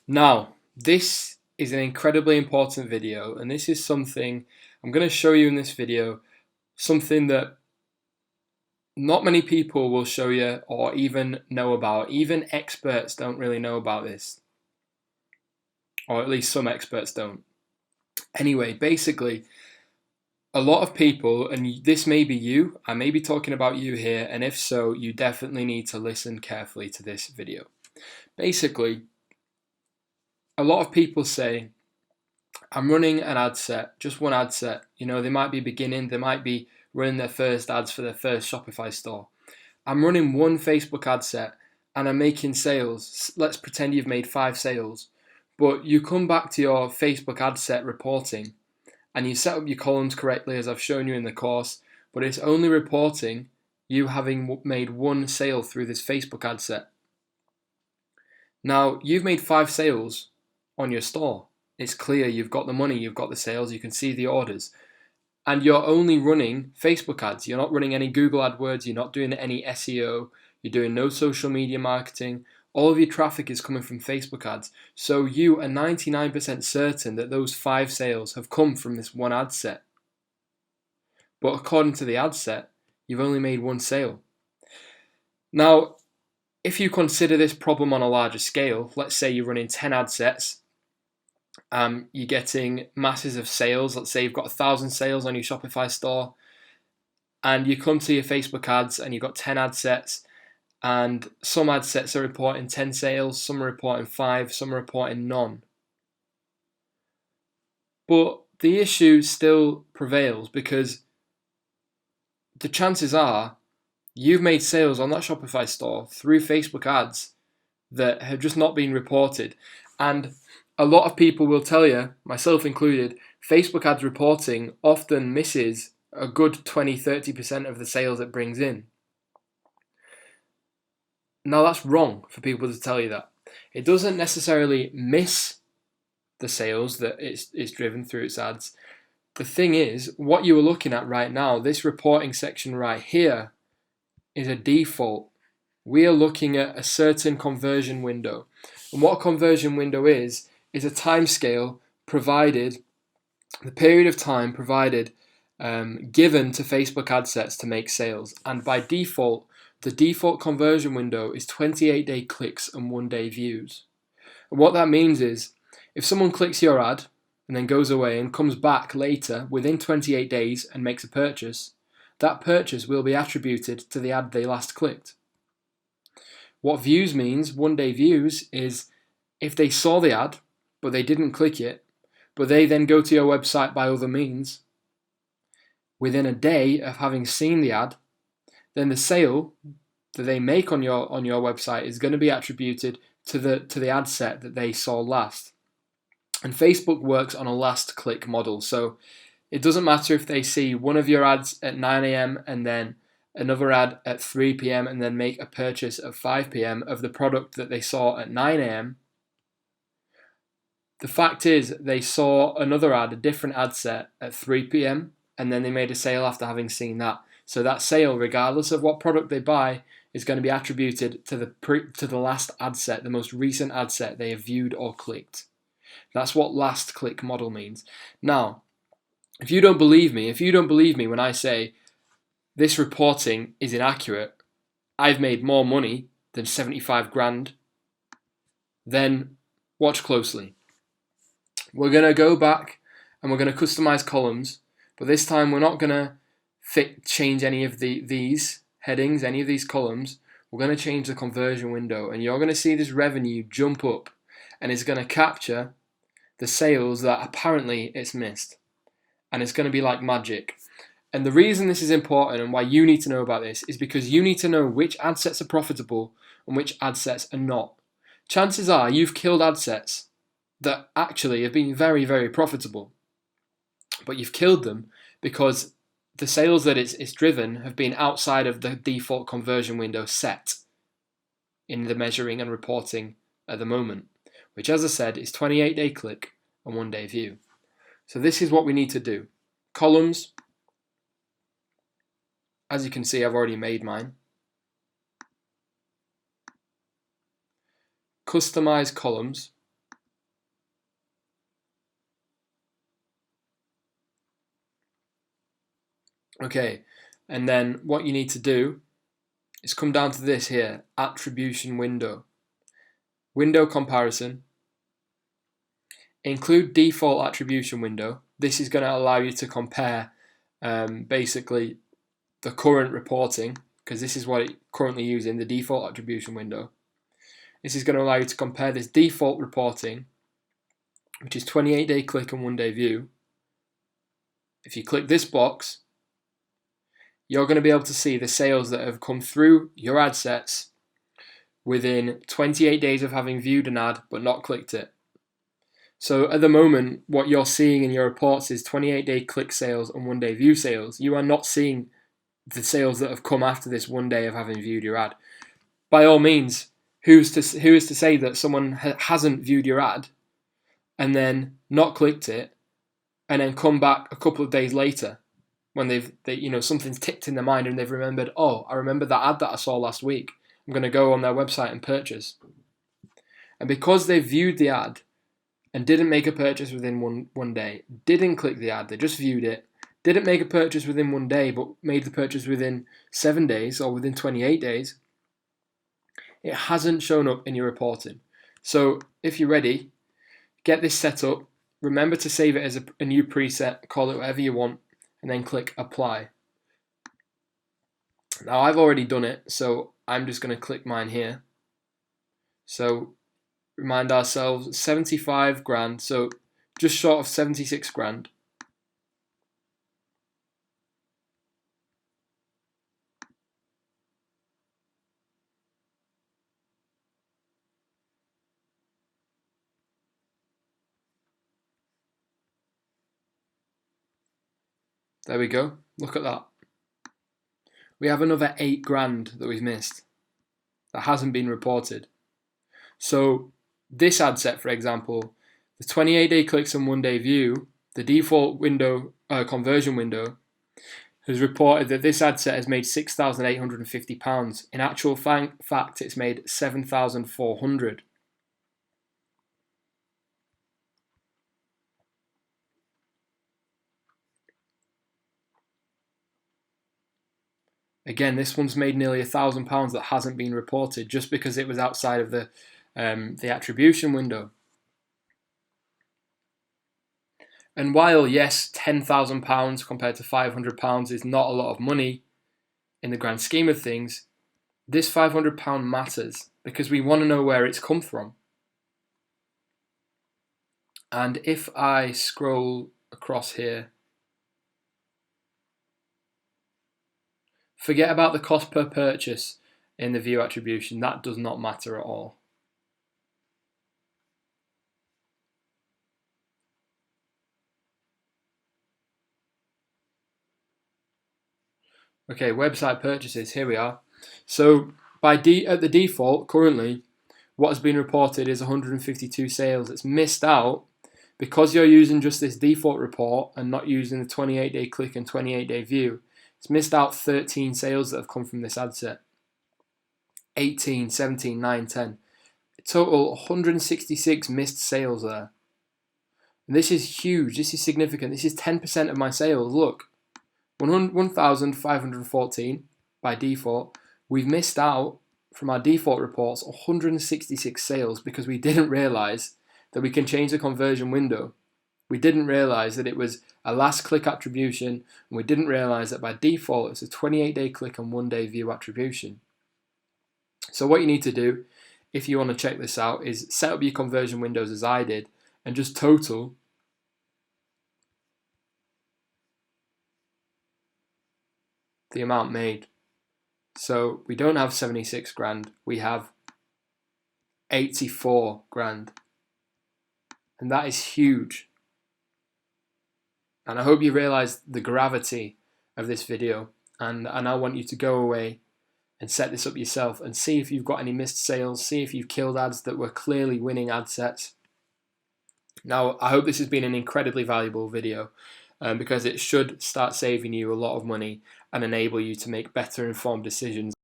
Now, this is an incredibly important video, and this is something I'm going to show you in this video, something that not many people will show you or even know about. Even experts don't really know about this, or at least some experts don't. Anyway, basically, a lot of people, and this may be you, I may be talking about you here, and if so, you definitely need to listen carefully to this video. Basically, a lot of people say, I'm running an ad set, just one ad set. You know, they might be beginning, they might be running their first ads for their first Shopify store. I'm running one Facebook ad set and I'm making sales. Let's pretend you've made 5 sales. But you come back to your Facebook ad set reporting and you set up your columns correctly as I've shown you in the course, but it's only reporting you having made 1 sale through this Facebook ad set. Now, you've made 5 sales on your store. It's clear you've got the money, you've got the sales, you can see the orders. And you're only running Facebook ads. You're not running any Google AdWords, you're not doing any SEO, you're doing no social media marketing. All of your traffic is coming from Facebook ads. So you are 99% certain that those 5 sales have come from this one ad set. But according to the ad set, you've only made 1 sale. Now, if you consider this problem on a larger scale, let's say you're running 10 ad sets, you're getting masses of sales. Let's say you've got 1,000 sales on your Shopify store, and you come to your Facebook ads and you've got 10 ad sets, and some ad sets are reporting 10 sales, some are reporting 5, some are reporting none. But the issue still prevails because the chances are you've made sales on that Shopify store through Facebook ads that have just not been reported. And a lot of people will tell you, myself included, Facebook ads reporting often misses a good 20-30% of the sales it brings in. Now that's wrong for people to tell you that. It doesn't necessarily miss the sales that it's driven through its ads. The thing is, what you are looking at right now, this reporting section right here, is a default. We are looking at a certain conversion window. And what a conversion window is a time scale provided, the period of time provided, given to Facebook ad sets to make sales. And by default, the default conversion window is 28-day clicks and 1-day views. And what that means is, if someone clicks your ad and then goes away and comes back later within 28 days and makes a purchase, that purchase will be attributed to the ad they last clicked. What views means, 1-day views, is if they saw the ad but they didn't click it, but they then go to your website by other means, within a day of having seen the ad, then the sale that they make on your website is going to be attributed to the ad set that they saw last. And Facebook works on a last click model, so it doesn't matter if they see one of your ads at 9 a.m. and then another ad at 3 p.m. and then make a purchase at 5 p.m. of the product that they saw at 9 a.m. The fact is, they saw another ad, a different ad set at 3 p.m. and then they made a sale after having seen that. So that sale, regardless of what product they buy, is going to be attributed to the last ad set, the most recent ad set they have viewed or clicked. That's what last click model means. Now, if you don't believe me when I say this reporting is inaccurate, I've made more money than 75 grand, then watch closely. We're going to go back and we're going to customize columns, but this time we're not going to change any of these headings, any of these columns. We're going to change the conversion window, and you're going to see this revenue jump up, and it's going to capture the sales that apparently it's missed. And it's going to be like magic. And the reason this is important and why you need to know about this is because you need to know which ad sets are profitable and which ad sets are not. Chances are you've killed ad sets that actually have been very, very profitable, but you've killed them because the sales that it's driven have been outside of the default conversion window set in the measuring and reporting at the moment, which, as I said, is 28-day click and 1-day view. So this is what we need to do. Columns. As you can see, I've already made mine. Customize columns. Okay, and then what you need to do is come down to this here, attribution window. Window comparison. Include default attribution window. This is going to allow you to compare basically the current reporting, because this is what it currently using, the default attribution window. This is going to allow you to compare this default reporting, which is 28-day click and 1-day view. If you click this box, you're going to be able to see the sales that have come through your ad sets within 28 days of having viewed an ad but not clicked it. So at the moment, what you're seeing in your reports is 28-day click sales and 1-day view sales. You are not seeing the sales that have come after this 1 day of having viewed your ad. By all means, who is to say that someone hasn't viewed your ad and then not clicked it and then come back a couple of days later when something's ticked in their mind and they've remembered, oh, I remember that ad that I saw last week. I'm going to go on their website and purchase. And because they viewed the ad and didn't make a purchase within one day, didn't click the ad, they just viewed it, didn't make a purchase within 1 day, but made the purchase within 7 days or within 28 days, it hasn't shown up in your reporting. So if you're ready, get this set up. Remember to save it as a new preset, call it whatever you want, and then click apply. Now I've already done it, so I'm just going to click mine here. So remind ourselves, 75 grand, so just short of 76 grand. There we go, look at that. We have another 8 grand that we've missed that hasn't been reported. So this ad set, for example, the 28-day clicks and 1-day view, the default window conversion window, has reported that this ad set has made £6,850. In actual fact, it's made £7,400. Again, this one's made nearly £1,000 that hasn't been reported just because it was outside of the attribution window. And while, yes, £10,000 compared to £500 is not a lot of money in the grand scheme of things, this £500 matters because we want to know where it's come from. And if I scroll across here, forget about the cost per purchase in the view attribution. That does not matter at all. Okay, website purchases, here we are. So at the default, currently, what has been reported is 152 sales. It's missed out because you're using just this default report and not using the 28-day click and 28-day view. It's missed out 13 sales that have come from this ad set. 18, 17, 9, 10. Total 166 missed sales there. And this is huge, this is significant. This is 10% of my sales. Look, 1,514 by default. We've missed out from our default reports 166 sales because we didn't realize that we can change the conversion window. We didn't realize that it was a last click attribution, and we didn't realize that by default it's a 28-day click and 1-day view attribution. So what you need to do, if you want to check this out, is set up your conversion windows as I did and just total the amount made. So we don't have 76 grand, we have 84 grand. And that is huge. And I hope you realize the gravity of this video. And I want you to go away and set this up yourself and see if you've got any missed sales, see if you've killed ads that were clearly winning ad sets. Now, I hope this has been an incredibly valuable video because it should start saving you a lot of money and enable you to make better informed decisions